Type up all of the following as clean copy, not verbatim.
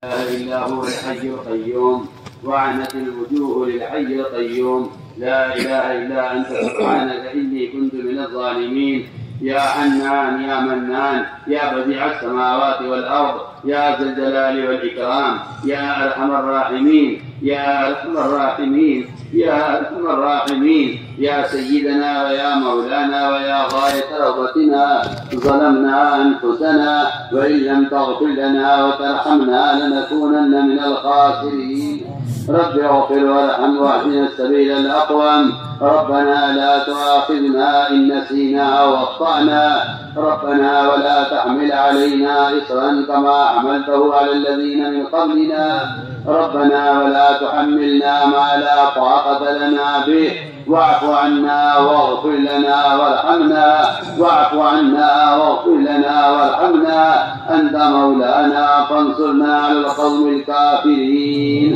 إله إلا هو الحي القيوم وعنت الوجوه للحي القيوم. لا إله إلا أنت سبحانك إني كنت من الظالمين. يا حنان يا منان يا بديع السماوات والأرض يا ذا الجلال والإكرام يا أرحم الراحمين يا أرحم الراحمين يا أرحم الراحمين يا سيدنا ويا مولانا ويا غاية رغبتنا. ظلمنا أنفسنا وإن لم تغفر لنا وترحمنا لنكونن من الخاسرين. رب اغفر وارحم واهدنا السبيل الأقوم. ربنا لا تؤاخذنا إن نسينا أو أخطأنا. ربنا ولا تحمل علينا إصرا كما حملته على الذين من قبلنا. ربنا ولا تحملنا ما لا طاقة لنا به. واعف عنا واغفر لنا وارحمنا. واعف عنا واغفر لنا وارحمنا. أنت مولانا فانصرنا على القوم الكافرين.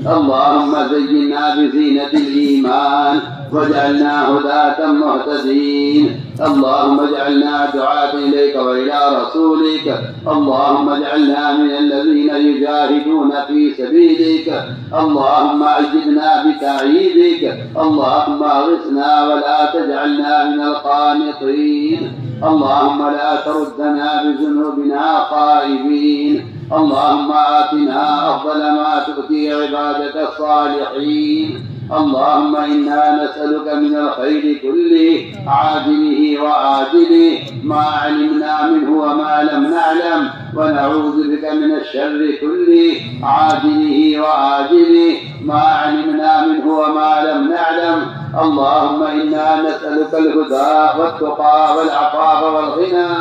اللهم زينا بزينة الإيمان واجعلنا هداة مهتدين. اللهم اجعلنا دعاة إليك وإلى رسولك. اللهم اجعلنا من الذين يجاهدون في سبيلك. اللهم أجدنا بتأييدك. اللهم اغثنا ولا تجعلنا من القانطين. اللهم لا تردنا بذنوبنا خائبين. اللهم آتنا أفضل ما تؤتي عبادك الصالحين. اللهم إنا نسألك من الخير كله عاجله وآجله ما علمنا منه وما لم نعلم. ونعوذ بك من الشر كله عاجله وآجله ما علمنا منه وما لم نعلم. اللهم إنا نسألك الهدى والتقى والعفاف والغنى.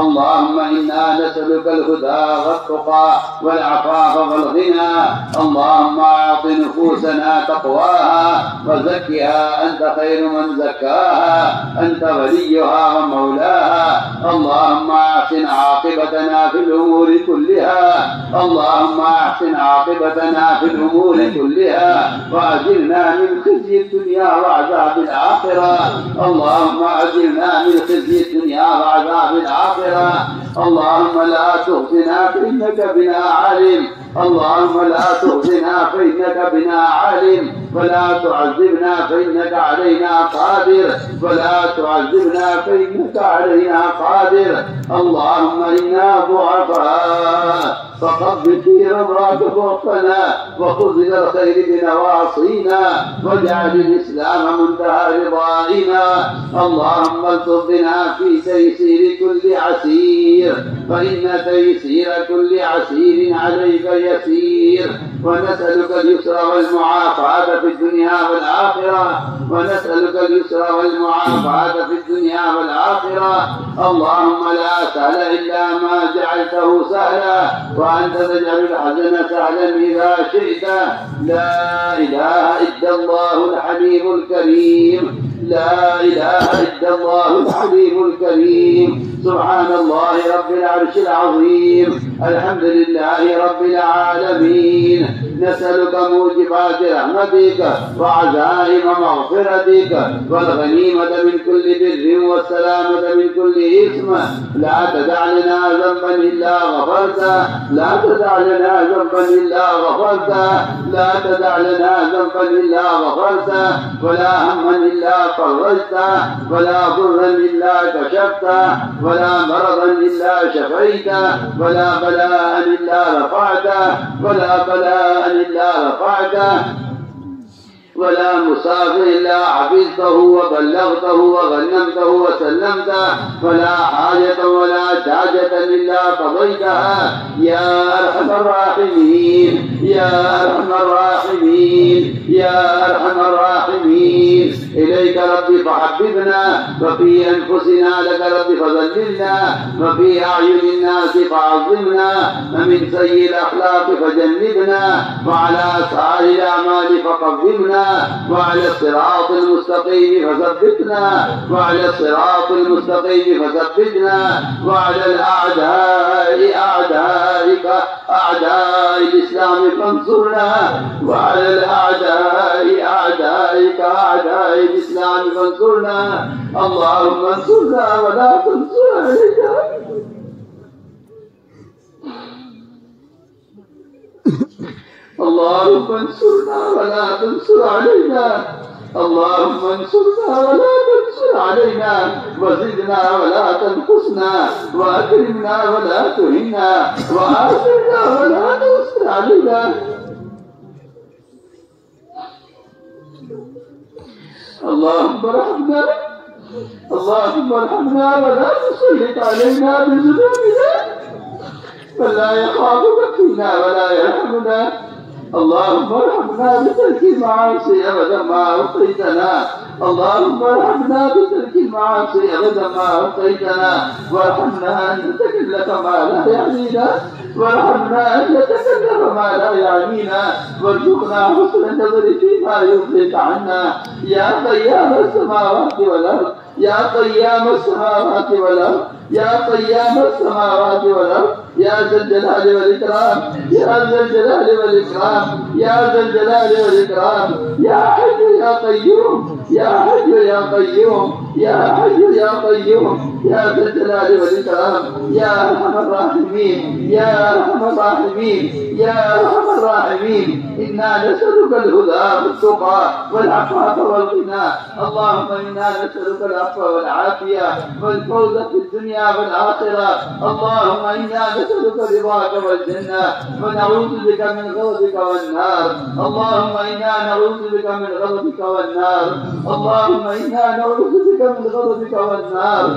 اللهم إنا نسألك الهدى والتقى والعفاف والغنى. اللهم أعط نفوسنا تقواها وزكها أنت خير من زكاها. أنت وليها ومولاها. اللهم أحسن عاقبتنا في الأمور كلها. اللهم أحسن عاقبتنا في الأمور كلها وأجرنا من خزي الدنيا وعذاب الآخرة. اللهم أجرنا من خزي الدنيا وعذاب الآخرة. اللهم لا تخزنا فإنك بنا عليم. اللهم لا تخزنا فإنك بنا عليم. ولا تعذبنا فإنك علينا قادر. ولا تعذبنا فإنك علينا قادر. اللهم إنا ضعفاء فقبل في رضاك فوقنا وخذ إلى الخير بنواصينا واجعل الإسلام منتهى رضائنا. اللهم الطف بنا في تيسير كل عسير فإن تيسير كل عسير عليك يسير. ونسألك اليسر والمعافاة في الدنيا والآخرة. ونسألك اليسر والمعافاة في الدنيا والآخرة. اللهم لا سهل إلا ما جعلته سهلا وأنت تجعل الحزن سهلا إذا شئت. لا إله إلا الله الحليم الكريم. لا إله إلا الله الحليم الكريم. سبحان الله رب العرش العظيم. الحمد لله رب العالمين. نسألك موجبات رحمتك وعزائم مغفرتك والغنيمة من كل بر والسلامة من كل إثم. لا تدع لنا ذنبا إلا غفرته. لا تدع لنا ذنبا إلا غفرته. لا تدع لنا ذنبا إلا غفرته. ولا هما إلا فرجته. ولا ضرا إلا كشفته. ولا مرضا إلا شفيته. ولا بلاء إلا رفعته. ولا بلاء إلا رفعته. ولا مسافر إلا حفظته وبلغته وغنمته وسلمته. ولا حاجة ولا حاجة إلا قضيتها يا أرحم الراحمين. يا أرحم الراحمين. يا أرحم الراحمين. إليك ربي فحببنا وفي أنفسنا لك ربي فذللنا وفي أعين الناس فعظمنا ومن سيء الأخلاق فجنبنا وعلى سائر الأعمال فقومنا وعلى الصراط المستقيم فثبتنا. وعلى الصراط المستقيم فثبتنا. وعلى الأعداء أعدائك أعداء الإسلام فانصرنا. وعلى الأعداء أعدائك أعداء الإسلام فانصرنا. اللهم انصرنا ولا تنصر علينا. اللهم انصرنا ولا تنصر علينا، اللهم انصرنا ولا تنصر علينا، وزدنا ولا تنقصنا، واكرمنا ولا تهنا، وآثرنا ولا تؤثر علينا. اللهم ارحمنا، اللهم ارحمنا ولا تسلط علينا بذنوبنا من لا يخافك فينا ولا يرحمنا. اللهم ارحمنا بترك المعاصي ابدا ما اوقيتنا، اللهم ارحمنا بترك المعاصي ابدا ما اوقيتنا، وارحمنا ان نتكلف ما لا يعنينا، وارحمنا ان نتكلف ما لا يعنينا، وارزقنا حسن النظر فيما يغنيك عنا. يا قيام السماوات والارض، يا قيام السماوات والارض، يا قيام السماوات والارض، يا ذا الجلال والإكرام، يا ذا الجلال والإكرام، يا ذا الجلال والإكرام، يا حي يا قيوم، يا حي يا قيوم، يا حي يا قيوم، يا ذا الجلال والإكرام، يا أرحم الراحمين، يا أرحم الراحمين، يا أرحم الراحمين. إنا نسألك الهدى والتقى والعفاف والغنى. اللهم إنا نسألك العفو والعافية والفوز في الدنيا والآخرة. اللهم إنا نسألك رضاك والجنة، ونعوذ بك من غضبك والنار. اللهم إنا نعوذ بك من غضبك والنار. اللهم إنا نعوذ بك من غضبك والنار.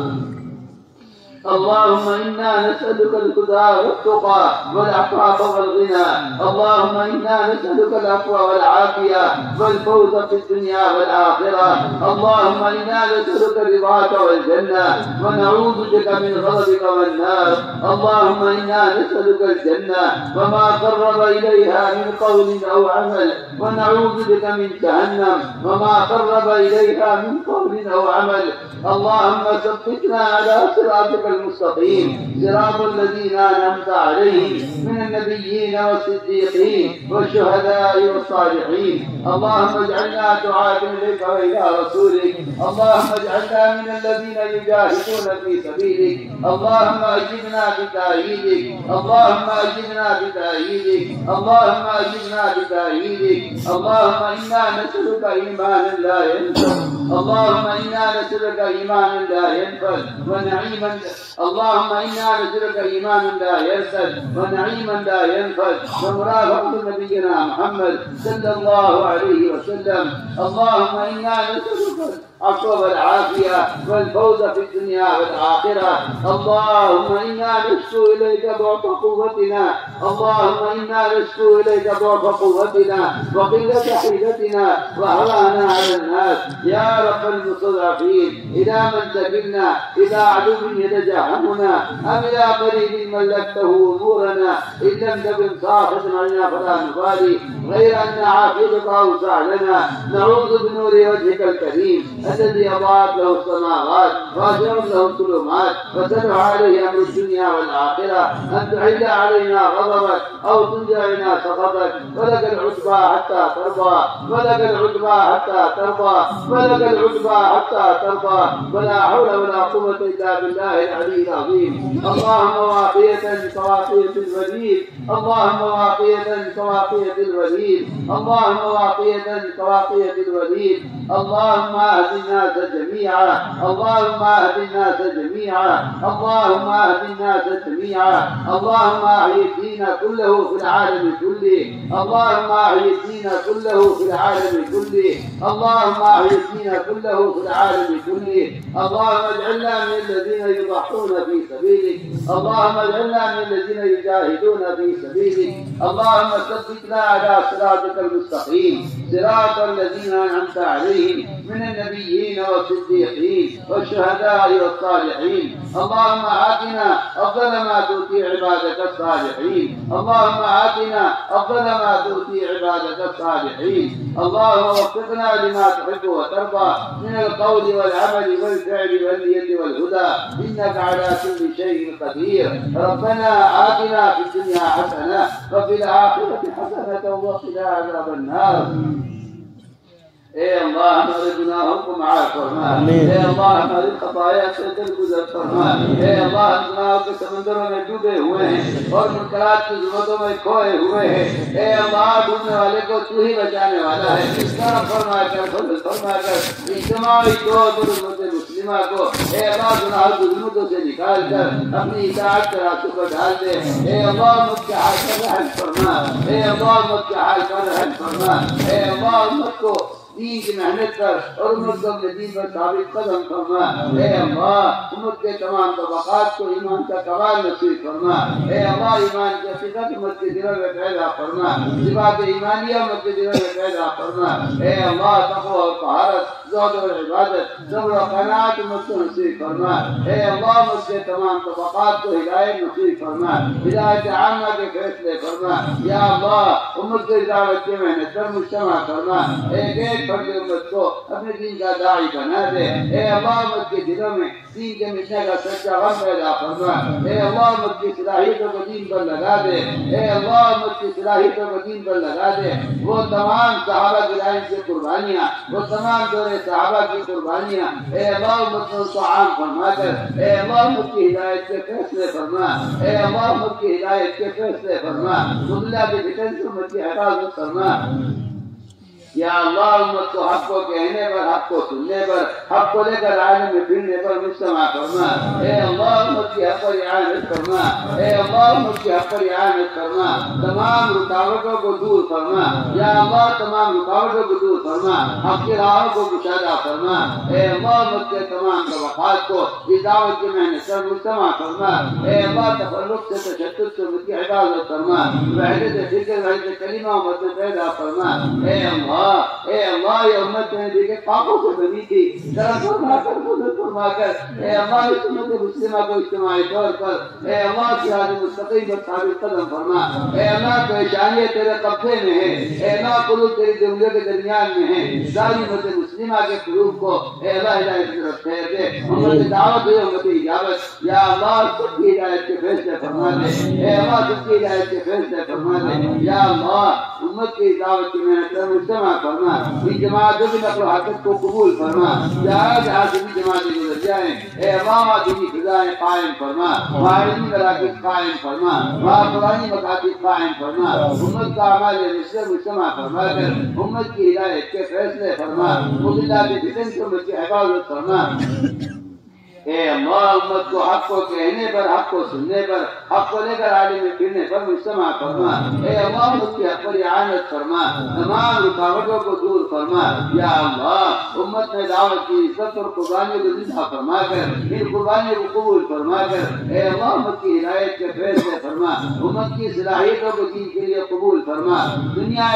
اللهم إنا نسألك الهدى والتقى والعفاف والغنى. اللهم إنا نسألك العفو والعافية والفوز في الدنيا والآخرة. اللهم إنا نسألك رضاك والجنة، ونعوذ بك من غضبك والنار. اللهم إنا نسألك الجنة وما قرب إليها من قول أو عمل، ونعوذ بك من جهنم وما قرب إليها من قول أو عمل. اللهم ثبتنا على صراطك المستقيم، صراط الذين أنعمت عليهم من النبيين والصديقين والشهداء والصالحين. اللهم اجعلنا دعاة إليك وإلى رسولك. اللهم اجعلنا من الذين يجاهدون في سبيلك. اللهم أجبنا بتأييدك، اللهم أجبنا بتأييدك، اللهم أجبنا بتأييدك. اللهم إنا نسألك إيمانا لا ينفد، اللهم إنا نسألك إيمانا لا ينفد ونعيما، اللهم إنا نسألك إيمانا لا يرتد ونعيما لا ينفد ومرافقة نبينا محمد صلى الله عليه وسلم. اللهم إنا نسألك العفو والعافية والفوز في الدنيا والآخرة. اللهم إنا نشكو إليك ضعف قوتنا، اللهم إنا نشكو إليك ضعف قوتنا وقلة حيلتنا وهوانا على الناس. يا رب المستضعفين، إلى من تكلنا؟ إلى عدو يتجهمنا أم إلى قريب ملكته أمورنا؟ إن لم تكن ساخطا علينا فلا نبالي، غير أن عافيتك أوسع لنا. نعوذ بنور وجهك الكريم الذي أضاءت له السماوات وأشرقت له الظلمات وسلح عليه أمر الدنيا والآخرة، أن تحل علينا غضبك أو تنزعنا سخطك. ولك العتبى حتى ترضى، ولك العتبى حتى ترضى، ولك العتبى حتى ترضى. ولا حول ولا قوة إلا بالله العلي العظيم. اللهم واقية كواقية الوليد، اللهم واقية كواقية الوليد، اللهم واقية كواقية الوليد. اللهم اهد الناس جميعا، اللهم اهد الناس جميعا، اللهم اهد الناس جميعا. اللهم احيي الدين كله في العالم كله، اللهم احيي الدين كله في العالم كله، اللهم احيي الدين كله في العالم كله. اللهم اجعلنا من الذين يضحون في سبيلك، اللهم اجعلنا من الذين يجاهدون في سبيلك. اللهم ثبتنا على صراطك المستقيم، صراط الذين انعمت عليهم من النبيين والصديقين والشهداء والصالحين. اللهم آتنا أفضل ما تؤتي عبادك الصالحين، اللهم آتنا أفضل ما تؤتي عبادك الصالحين. اللهم وفقنا لما تحب وترضى من القول والعمل والفعل والنية والهدى، إنك على كل شيء قدير. ربنا آتنا في الدنيا حسنة وفي الآخرة حسنة وقنا عذاب النار. اے اللہ ہمارے گناہوں کو معاف فرما، اے اللہ ہماری خطایا سے درگزر فرما، اے اللہ ہم گناہوں کے سمندروں میں ڈوبے ہوئے ہیں اور منکرات کی ظلمتوں میں کھوئے ہوئے ہیں، اے اللہ ڈوبنے والے کو تو ہی بچانے والا ہے، کرم فرما کر فضل فرما کر اجتماعی طور پر امت مسلمہ کو اے اللہ گناہوں کی ظلمتوں سے نکال کر اپنی اطاعت کے راستوں پر ڈال دے، اے اللہ امت کے حال پر رحم فرما، اے اللہ امت کے حال پر رحم فرما، اے اللہ امت کو دین کی محنت کر اور امت کو اپنے دین پر ثابت قدم فرما، اے اللہ امت کے تمام طبقات کو ایمان کا کمال نصیب فرما، اے اللہ ایمان کی حقیقت امت کے دلوں میں پیدا فرما، صفات ایمانیہ امت کے دلوں میں پیدا فرما، اے اللہ تقوی اور طہارت، زہد اور عبادت، صبر و قناعت امت کو نصیب فرما، اے اللہ امت کے تمام طبقات کو ہدایت نصیب فرما، ہدایت عامہ کے فیصلے فرما، یا اللہ امت کو دعوت کی محنت پر مجتمع فرما، ایک ایک فرد امت کو اپنے دین کا داعی بنا دے، اے اللہ امت کے دلوں میں دین کے مٹنے کا سچا غم پیدا فرما، اے اللہ امت کی صلاحیتوں کو دین پر لگا دے، اے اللہ امت کی صلاحیتوں کو دین پر لگا دے، وہ تمام صحابہ کی کی قربانیاں، وہ تمام دور صحابہ کی قربانیاں، اے اللہ امت کو عام فرما کر اے اللہ امت کی ہدایت کے فیصلے فرما، اے اللہ امت کی ہدایت کے فیصلے فرما، مضلہ کی فتن سے امت کی حفاظت فرما، یا اللہ امت کو حق کو کہنے پر، حق کو سننے پر، حق کو لے کر عالم میں پھرنے پر مجتمع فرما، اے اللہ امت کی حق پر اعانت فرما، اے اللہ امت کی حق پر اعانت فرما، تمام رکاوٹوں کو دور فرما، یا اللہ تمام رکاوٹوں کو دور فرما، حق کی راہوں کو کشادہ فرما، اے اللہ امت کے تمام طبقات کو اس دعوت کی محنت پر مجتمع فرما، اے اللہ تفرق سے تشدد سے امت کی حفاظت فرما، وحدت فکر وحدت کلمہ امت میں پیدا فرما، اے اللہ اے اللہ یہ امت نبی کے پاکوں سے بنی تھی، کرم فرما کر فضل فرما کر اے اللہ اس امت مسلمہ کو اجتماعی طور پر اے اللہ صراط مستقیم پر ثابت قدم فرما، اے اللہ پریشانیاں تیرے قبضے میں ہیں، اے اللہ قلوب تیری جملے کے درمیان میں ہیں، ساری امت مسلمہ کے قلوب کو اے اللہ ہدایت کی طرف پھیر دے، امت دعوت دے، امت اجابت، یا اللہ سب کی ہدایت کے فیصلے فرما دے، اے اللہ سب کی ہدایت کے فیصلے فرما دے، یا اللہ امت کی دعوت کی محنت پر مجتمع فرما، اس جماعت کی نقل و حرکت کو قبول فرما، جہاں جہاں سے بھی جماعتیں گزر جائیں اے اللہ دینی فضائیں قائم فرما، علمی مراکز قائم فرما، قرآنی مکاتب قائم فرما، امت کا اعمال مثل مجتمع فرما کر امت کی ہدایت کے فیصلے فرما، مضلہ کی فتن سے امت کی حفاظت فرما، اے اللہ امت کو حق کو کہنے پر، حق کو سننے پر، حق کو لے کر عالم میں پھرنے پر مجتمع فرما، اے اللہ امت کی حق پر اعانت فرما، تمام رکاوٹوں کو دور فرما، یا اللہ امت میں دعوت کی عزت اور قربانیوں کو زندہ فرما کر ان قربانیوں کو قبول فرما کر اے اللہ امت کی ہدایت کے فیصلے فرما، امت کی صلاحیتوں کو دین کے لیے قبول فرما، دنیا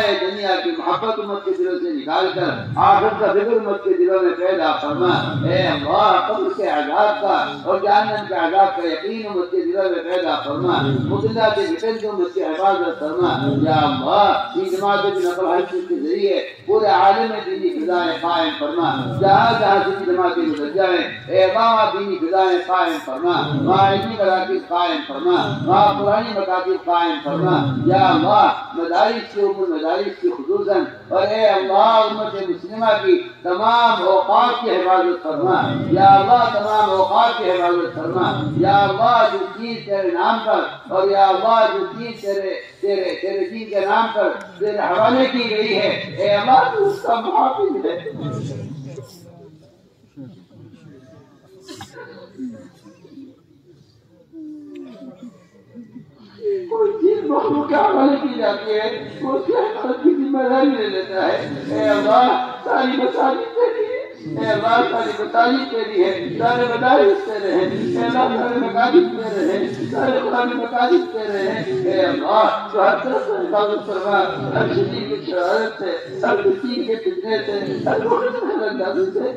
کی محبت امت کے دلوں سے نکال کر آخرت کا فکر امت کے دلوں میں پیدا فرما، اے اللہ قبر کے عذاب کا اور جہنم کے عذاب کا یقین امت کے دلوں میں پیدا فرما، مضلہ کے فتن سے امت کی حفاظت فرما، یا اللہ ان جماعتوں کی نقل و حرکت کے ذریعے پورے عالم میں دینی فضائیں قائم فرما، جہاں جہاں سے جماعتیں گزر جائیں اے اللہ دینی فضائیں قائم فرما، وہاں علمی مراکز قائم فرما، وہاں قرآنی مکاتب قائم فرما، یا اللہ مدارس کی امور مدارس کی خصوصاً اور اے اللہ امت مسلمہ کی تمام اوقات کی حفاظت فرما، یا اللہ تمام اوقات کی حفاظت فرما، یا اللہ جو چیز تیرے نام پر اور یا اللہ جو چیز تیرے دین کے نام پر تیرے حوالے کی گئی ہے اے اللہ تو اس کا محافظ ہے، کوئی چیز مخلوق کے حوالے کی جاتی ہے وہ اس کی حفاظت کی ذمہ داری لے لیتا ہے، اے اللہ ساری مساجد تیری ہے، اے اللہ ساری مساجد تیری ہے، سارے مدارس تیرے ہیں، اے اللہ سارے مکاتب تیرے ہیں، سارے قرآن مکاتب تیرے ہیں، اے اللہ تو ہر طرف سے حفاظت فرما، ہر شدید کی شرارت سے، ہر دین کے فتنے سے، ہر روح سے،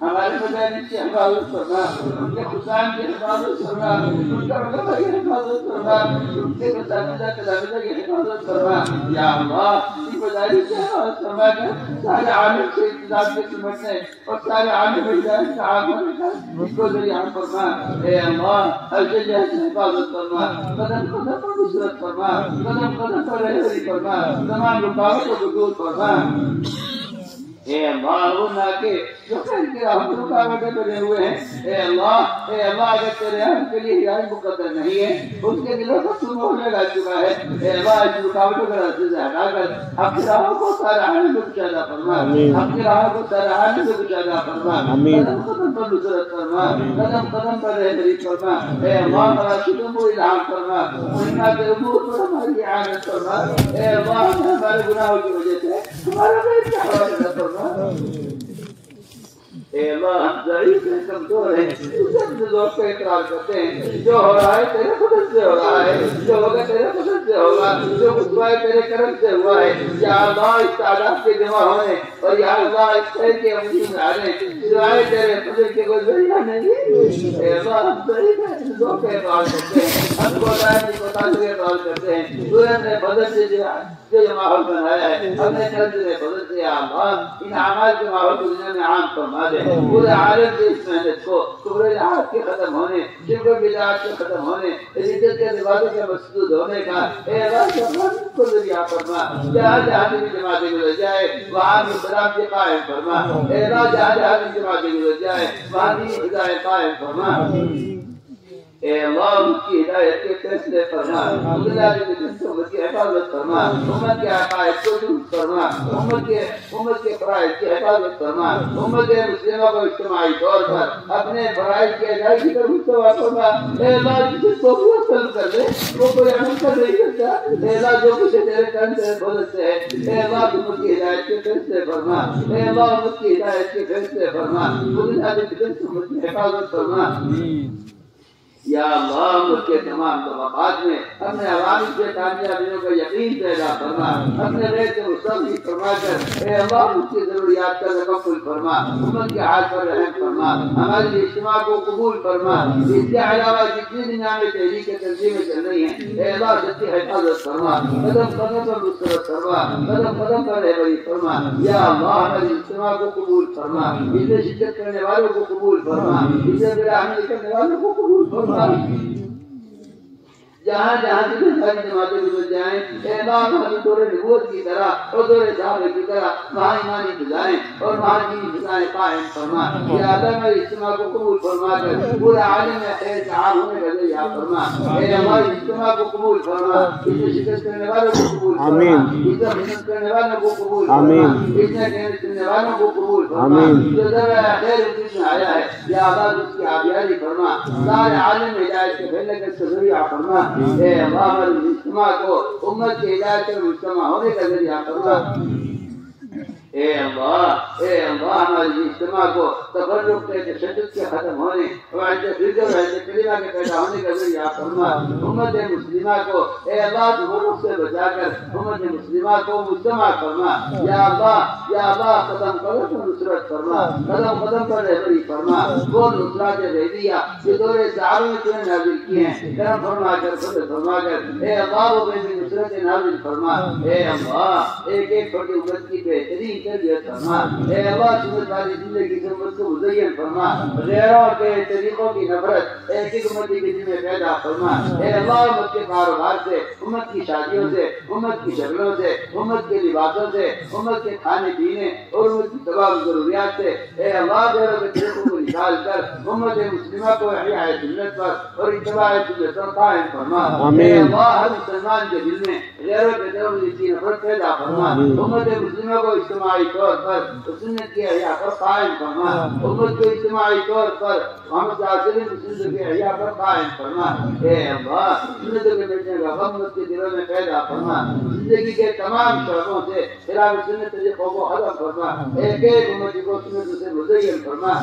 ہمارے مدارس کی حفاظت فرما، ان کے حسین کی حفاظت فرما، ان کا علماء کی حفاظت فرما، ان کے اساتذہ تلامذہ کی حفاظت فرما۔ یا اللہ ان مدارس کی حفاظت فرما کر سارے عالم سے انتظام کے سمجھنے اور سارے عالم ہدایت کا عام ہونے کا اس کو ذریعہ فرما۔ اے اللہ ہر جگہ سے حفاظت فرما، قدم قدم پر نصرت فرما، قدم قدم پر رہبری فرما، تمام رکاوٹوں کو دور فرما۔ اے اللہ وہ نہ کہ جو خیر کے راہ پر رکاوٹیں بنے ہوئے ہیں، اے اللہ اگر تیرے ہم کے لیے ہدایت مقدر نہیں ہے، ان کے دلوں پر تو مہر لگا چکا ہے، اے اللہ اس رکاوٹوں کا راستے سے ہٹا کر اپنی راہوں کو سراہنے میں کشادہ فرما، اپنی راہوں کو سراہنے میں کشادہ فرما، قدم قدم پر نصرت فرما، قدم قدم پر رہبری فرما۔ اے اللہ مراشدوں کو الہام فرما، مہمات امور پر ہماری اعانت فرما۔ اے اللہ ہمارے گناہوں کی وجہ سے ہمارا غیر کا حوالہ فرما۔ اے اللہ ہم ضعیف ہیں، کمزور ہیں، اسے اپنے ذوق پہ اقرار کرتے ہیں، جو ہو رہا ہے تیرے فضل سے ہو رہا ہے، جو ہوگا تیرے فضل سے ہوگا، جو کچھ ہوا ہے تیرے کرم سے ہوا ہے۔ یا اللہ اس تعداد کے جمع ہونے اور یا اللہ اس خیر کے عملی میں آنے سوائے تیرے فضل کے کوئی ذریعہ نہیں۔ اے اللہ ہم ضعیف ہیں، اپنے ذوق پہ اقرار کرتے ہیں، ہم کو اقرار کرتے ہیں۔ تو نے فضل سے جو ماحول بنایا ہے اپنے کرم سے فضل سے یا اللہ ان اعمال کے ماحول کو دنیا میں عام فرما دے۔ پورے عالم کی اس محنت کو کفر الہات کے ختم ہونے، شرک و بدعات کے ختم ہونے، ردت کے دروازے کے مسدود ہونے کا اے اللہ کو ذریعہ فرما۔ جہاں جہاں بھی جماعتیں گزر جائے وہاں بھی سلام کے قائم فرما۔ اے اللہ جہاں جہاں بھی جماعتیں گزر جائے وہاں بھی ہدایت قائم فرما۔ اے اللہ ان کی ہدایت کے فیصلے فرما، اللہ کی حفاظت فرما، امت کے عقائد کو درست فرما، امت کے فرائض کی حفاظت فرما، امت مسلمہ کو اجتماعی طور پر اپنے فرائض کی ادائیگی پر مستویٰ فرما۔ اے اللہ جس کو بھی وصل کر دے وہ کوئی عمل کر نہیں سکتا، اے اللہ جو کچھ تیرے کرم تیرے فضل سے ہے، اے اللہ امت کی ہدایت کے فیصلے فرما، اے اللہ امت کی ہدایت کے فیصلے فرما، امت کی حفاظت فرما۔ یا اللہ ملک کے تمام طبقات میں اپنے عوامی سے کامیابیوں کا یقین پیدا فرما، اپنے غیر سے مستقبل فرما کر اے اللہ اس کی ضروریات کا تکفل فرما، امت کے حال پر رحم فرما، ہمارے اجتماع کو قبول فرما۔ اس کے علاوہ جتنی دنیا میں تحریک تنظیمیں چل رہی ہیں اے اللہ سب کی حفاظت فرما، قدم قدم پر نصرت فرما، قدم قدم پر رہبری فرما۔ یا اللہ ہمارے اجتماع کو قبول فرما، اس میں شرکت کرنے والوں کو قبول فرما، اس سے برہمی کرنے والوں کو قبول فرما۔ جہاں جہاں سے ساری جماعتیں گزر جائیں اے اللہ ہمیں دور نبوت کی طرح اور دور صحابہ کی طرح وہاں ایمانی فضائیں اور وہاں دینی فضائیں قائم فرما۔ یا اللہ ہمارے اجتماع کو قبول فرما کر پورے عالم میں خیر کا عام ہونے کا ذریعہ فرما۔ اے ہمارے اجتماع کو قبول فرما، اس میں شرکت کرنے والوں کو قبول فرما، اس میں محنت کرنے والوں کو قبول فرما، اس میں محنت کرنے والوں کو قبول فرما۔ جو ذرا خیر اس میں آیا ہے یا اللہ اس کی آبیاری فرما، سارے عالم میں ہدایت کے پھیلنے کا ذریعہ فرما۔ اے اللہ ہمارے اجتماع کو امت کے ہدایت کے مجتمع ہونے کا ذریعہ فرما۔ اے اللہ ہمارے اجتماع کو تفرق کے تشدد کے ختم ہونے اور کلمہ کے پیدا ہونے کا ذریعہ فرما۔ امت مسلمہ کو اے اللہ تفرق سے بچا کر امت مسلمہ کو مجتمع فرما۔ یا اللہ قدم قدم پر نصرت فرما، قدم قدم پر رہبری فرما۔ وہ نصرات غیبیہ جو دور صحابہ میں تمہیں نازل کیے ہیں کرم فرما کر فضل فرما کر اے اللہ وہ بھی نصرت نازل فرما۔ اے اللہ ایک ایک فرد امت کی بہترین تربیت فرما۔ اے اللہ سنت والی زندگی سے امت کو مزین فرما، غیروں کے طریقوں کی نفرت ایک ایک امتی کے دل میں پیدا فرما۔ اے اللہ امت کے کاروبار سے، امت کی شادیوں سے، امت کی شکلوں سے، امت کے لباسوں سے، امت کے کھانے پینے اور امت کی تمام ضروریات سے اے اللہ غیروں کے طریقوں کو نکال کر امت مسلمہ کو احیاء سنت پر اور اتباع سنت پر قائم فرما۔ اے اللہ ہر مسلمان کے دل میں غیروں کے طرف کی نفرت پیدا فرما، امت مسلمہ کو اجتماعی طور پر سنت کی احیاء پر قائم فرما، امت کو اجتماعی طور پر محمد صلی اللہ علیہ وسلم کی سنت کی احیاء پر قائم فرما۔ اے اللہ سنتوں کے بیٹھنے کا غم امت کے دلوں میں پیدا فرما، زندگی کے تمام شعبوں سے خلاف سنت طریقوں کو ختم فرما، ایک ایک امتی کو سنت سے مزین فرما۔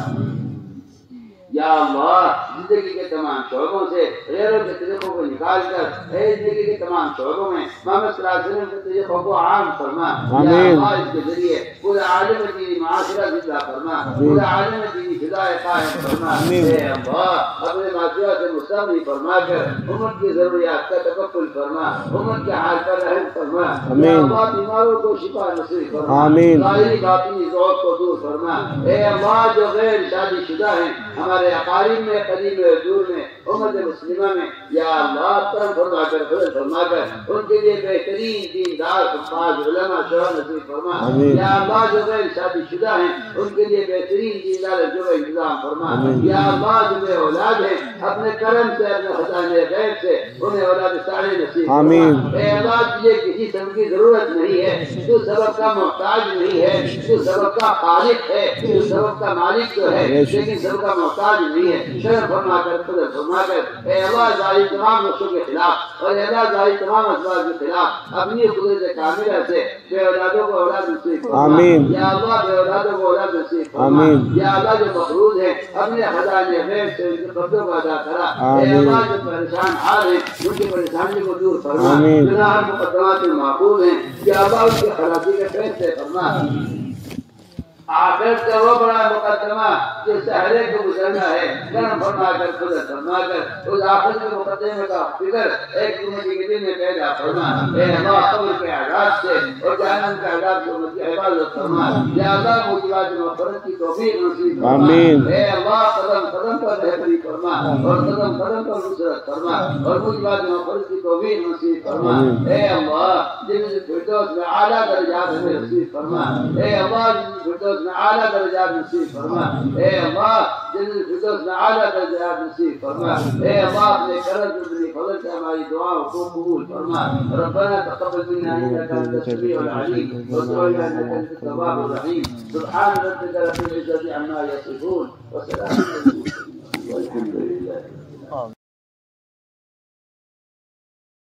یا اللہ زندگی کے تمام شعبوں سے غیروں کے طریقوں کو نکال کر اے زندگی کے تمام شعبوں میں محمد صلی اللہ علیہ وسلم کے طریقوں کو عام فرما یا اللہ اس کے ذریعے پورے عالم دینی معاشرہ زندہ فرما پورے عالم دینی فضائے قائم فرما اے اللہ اپنے معاشرہ سے مستغنی فرما کر امت کی ضروریات کا تکفل فرما امت کے حال پر رحم فرما یا اللہ بیماروں کو شفا نصیب فرما ظاہری باطنی ضعف کو دور فرما اے اللہ جو غیر شادی شدہ ہیں ہمارے اقارب میں قریب میں دور میں امت مسلمہ میں یا اللہ کرم فرما کر فضل فرما کر ان کے لیے بہترین دیندار حفاظ علماء شوہر نصیب فرما یا اللہ جو غیر شادی شدہ ہیں ان کے لیے بہترین دیندار جو انتظام فرما یا اللہ جو بے اولاد ہیں اپنے کرم سے اپنے خزانے غیب سے انہیں اولاد صالح نصیب فرما اے اللہ تجھے کسی سبب کی ضرورت نہیں ہے تو سبب کا محتاج نہیں ہے تو سبب کا خالق ہے تو سبب کا مالک تو ہے لیکن سبب کا محتاج نہیں ہے شرف فرما کر فضل فرما کر اے اللہ ظاہری تمام نقصوں کے خلاف اور اے اللہ ظاہری تمام اسباب کے خلاف اپنی قدرت کاملہ سے بے اولادوں کو اولاد نصیب فرما یا اللہ بے اولادوں کو اولاد نصیب فرما یا اللہ جو مقروض ہیں اپنے خزانے غیب سے ان کے قبضوں کو ادا کرا اے اللہ جو پریشان حال ہیں ان کی پریشانی کو دور فرما گناہ مقدمات معقول ہیں یا اللہ ان کی خلاصی کے فیصلے فرما آخرت کا وہ بڑا مقدمہ جو سہرے کو گزرنا ہے کرم فرما کر فضل فرما کر اس آخرت کے مقدمے کا فکر ایک امتی کے دل میں پیدا فرما اے اللہ قبر کے عذاب سے اور جہنم کے عذاب سے امت کی حفاظت فرما یا اللہ موجبات مغفرت کی توفیق نصیب فرما اے اللہ قدم قدم پر رہبری فرما اور قدم قدم پر نصرت فرما اور موجبات مغفرت کی توفیق نصیب فرما اے اللہ جنت الفردوس میں اعلیٰ درجات ہمیں نصیب فرما اے اللہ جنت الفردوس میں اعلیٰ درجات نصیب فرما اے اللہ جنت الفردوس میں اعلیٰ درجات نصیب فرما اے اللہ اپنے کرم اپنے فضل سے ہماری دعاؤں کو قبول فرما ربنا تقبل منا انك انت السميع العليم وتب علينا انك انت التواب الرحيم سبحان ربك رب العزة عما يصفون وسلام على المرسلين والحمد لله